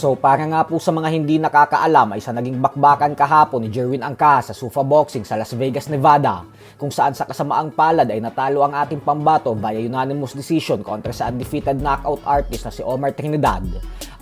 So para nga po sa mga hindi nakakaalam ay sa naging bakbakan kahapon ni Jerwin Angkas sa Zuffa Boxing sa Las Vegas, Nevada, kung saan sa kasamaang palad ay natalo ang ating pambato via unanimous decision kontra sa undefeated knockout artist na si Omar Trinidad,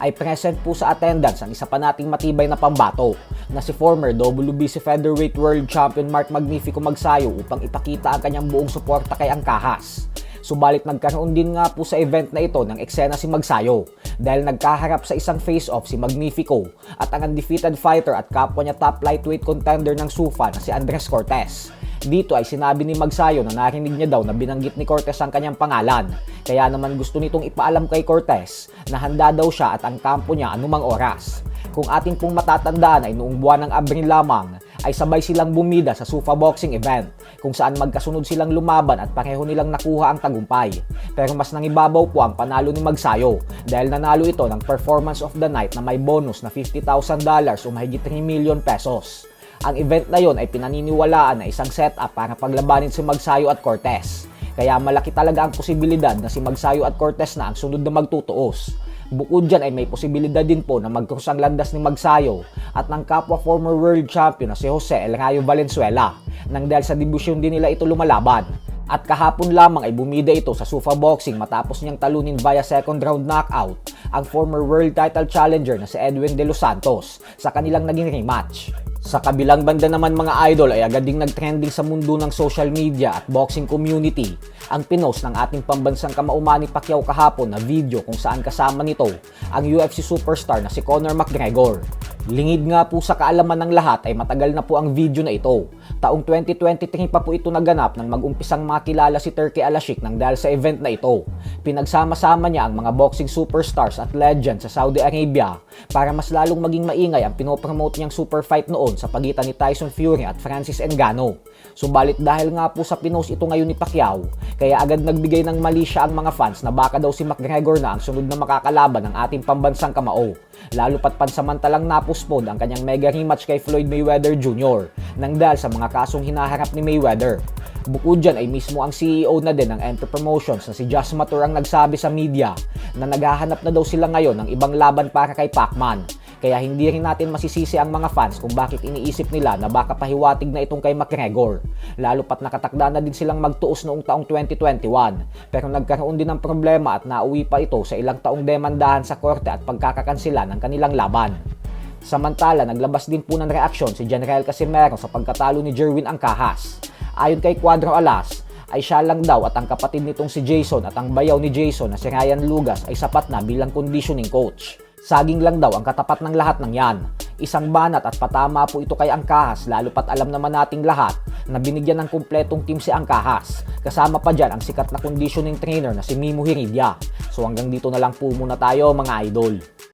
ay present po sa attendance ang isa pa nating matibay na pambato na si former WBC Featherweight World Champion Mark Magnifico Magsayo upang ipakita ang kanyang buong suporta kay Angkas. Subalit nagkaroon din nga po sa event na ito ng eksena si Magsayo dahil nagkaharap sa isang face-off si Magnifico at ang undefeated fighter at kapwa niya top lightweight contender ng Zuffa na si Andres Cortez. Dito ay sinabi ni Magsayo na narinig niya daw na binanggit ni Cortez ang kanyang pangalan, kaya naman gusto nitong ipaalam kay Cortez na handa daw siya at ang kampo niya anumang oras. Kung ating pong matatandaan ay noong buwan ng Abril lamang ay sabay silang bumida sa Zuffa Boxing event kung saan magkasunod silang lumaban at pareho nilang nakuha ang tagumpay. Pero mas nangibabaw po ang panalo ni Magsayo dahil nanalo ito ng performance of the night na may bonus na $50,000 o mahigit 3 million pesos. Ang event na yon ay pinaniniwalaan na isang setup para paglabanin si Magsayo at Cortez. Kaya malaki talaga ang posibilidad na si Magsayo at Cortez na ang sunod na magtutuos. Bukod dyan ay may posibilidad din po na magkrus ang landas ni Magsayo at ng kapwa former world champion na si Jose El Rayo Valenzuela nang dahil sa debusyon din nila ito lumalaban. At kahapon lamang ay bumida ito sa Zuffa Boxing matapos niyang talunin via second round knockout ang former world title challenger na si Edwin De Los Santos sa kanilang naging rematch. Sa kabilang banda naman mga idol ay agad ding nagtrending sa mundo ng social media at boxing community ang pinost ng ating pambansang kamauman ni Pacquiao kahapon na video kung saan kasama nito ang UFC superstar na si Conor McGregor. Lingid nga po sa kaalaman ng lahat ay matagal na po ang video na ito. Taong 2023 pa po ito naganap nang mag-umpisang makilala si Turki Al-Sheikh nang dahil sa event na ito. Pinagsama-sama niya ang mga boxing superstars at legends sa Saudi Arabia para mas lalong maging maingay ang pinopromote niyang super fight noon sa pagitan ni Tyson Fury at Francis Ngannou. Subalit dahil nga po sa pinost ito ngayon ni Pacquiao, kaya agad nagbigay ng mali siya ang mga fans na baka daw si McGregor na ang sunod na makakalaban ng ating pambansang kamao. Lalo pat pansamantalang napospone ang kanyang mega rematch kay Floyd Mayweather Jr. nang dahil sa mga kasong hinaharap ni Mayweather. Bukod dyan ay mismo ang CEO na din ng Enter Promotions na si Josh Matur ang nagsabi sa media na naghahanap na daw sila ngayon ng ibang laban para kay Pacman. Kaya hindi rin natin masisisi ang mga fans kung bakit iniisip nila na baka pahiwatig na itong kay McGregor. Lalo pat nakatakda na din silang magtuos noong taong 2021 pero nagkaroon din ng problema at nauwi pa ito sa ilang taong demandahan sa korte at pagkakakansila ng kanilang laban. Samantala, naglabas din po ng reaksyon si General Casimero sa pagkatalo ni Jerwin Angkas. Ayon kay Cuadro Alas, ay siya lang daw at ang kapatid nitong si Jason at ang bayaw ni Jason na si Ryan Lugas ay sapat na bilang conditioning coach. Saging lang daw ang katapat ng lahat ng yan. Isang banat at patama po ito kay Angkas lalo pat alam naman nating lahat na binigyan ng kumpletong team si Angkas. Kasama pa dyan ang sikat na conditioning trainer na si Mimo Hiridia. So hanggang dito na lang po muna tayo mga idol.